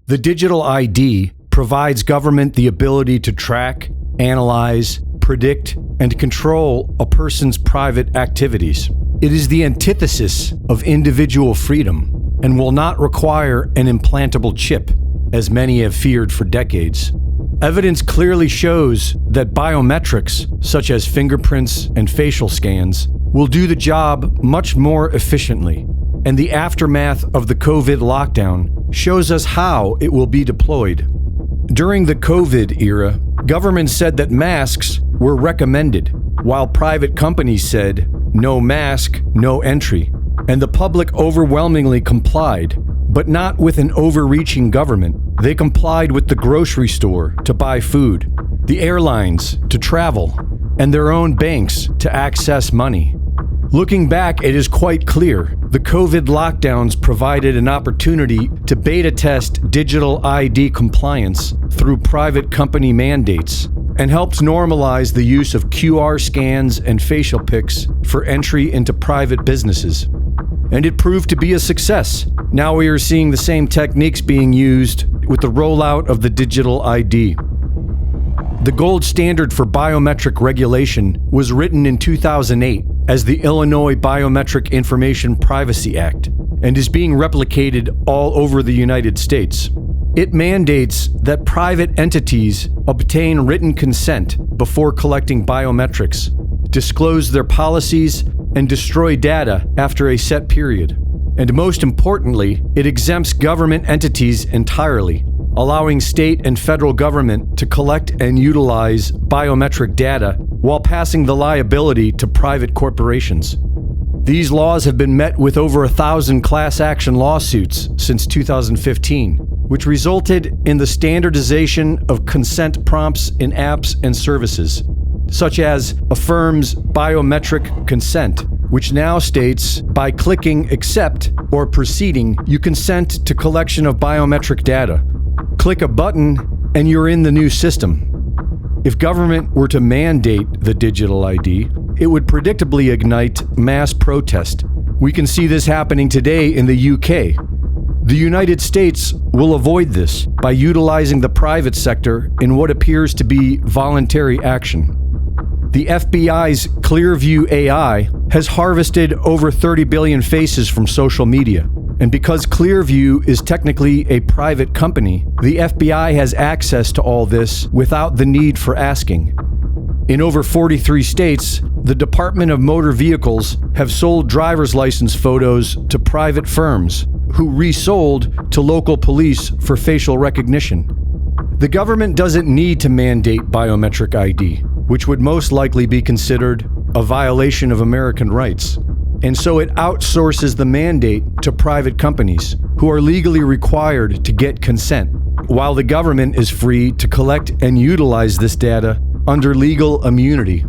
The digital ID provides government the ability to track, analyze, predict, and control a person's private activities. It is the antithesis of individual freedom and will not require an implantable chip, as many have feared for decades. Evidence clearly shows that biometrics, such as fingerprints and facial scans, will do the job much more efficiently. And the aftermath of the COVID lockdown shows us how it will be deployed. During the COVID era, government said that masks were recommended, while private companies said, no mask, no entry. And the public overwhelmingly complied, but not with an overreaching government. They complied with the grocery store to buy food, the airlines to travel, and their own banks to access money. Looking back, it is quite clear the COVID lockdowns provided an opportunity to beta test digital ID compliance through private company mandates and helped normalize the use of QR scans and facial pics for entry into private businesses. And it proved to be a success. Now we are seeing the same techniques being used with the rollout of the digital ID. The gold standard for biometric regulation was written in 2008 as the Illinois Biometric Information Privacy Act and is being replicated all over the United States. It mandates that private entities obtain written consent before collecting biometrics, disclose their policies, and destroy data after a set period. And most importantly, it exempts government entities entirely, allowing state and federal government to collect and utilize biometric data while passing the liability to private corporations. These laws have been met with over 1,000 class action lawsuits since 2015, which resulted in the standardization of consent prompts in apps and services, such as Affirm's biometric consent, which now states, by clicking accept or proceeding, you consent to collection of biometric data. Click a button and you're in the new system. If government were to mandate the digital ID, it would predictably ignite mass protest. We can see this happening today in the UK. The United States will avoid this by utilizing the private sector in what appears to be voluntary action. The FBI's Clearview AI has harvested over 30 billion faces from social media. And because Clearview is technically a private company, the FBI has access to all this without the need for asking. In over 43 states, the Department of Motor Vehicles have sold driver's license photos to private firms who resold to local police for facial recognition. The government doesn't need to mandate biometric ID, which would most likely be considered a violation of American rights. And so it outsources the mandate to private companies who are legally required to get consent, while the government is free to collect and utilize this data under legal immunity.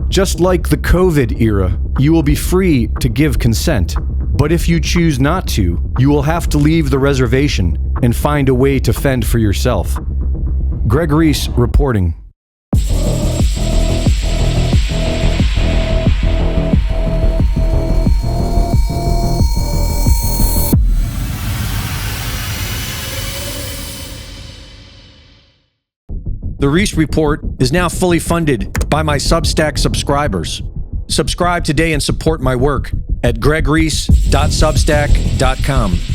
Just like the COVID era, you will be free to give consent, but if you choose not to, you will have to leave the reservation and find a way to fend for yourself. Greg Reese reporting. The Reese Report is now fully funded by my Substack subscribers. Subscribe today and support my work at gregreese.substack.com.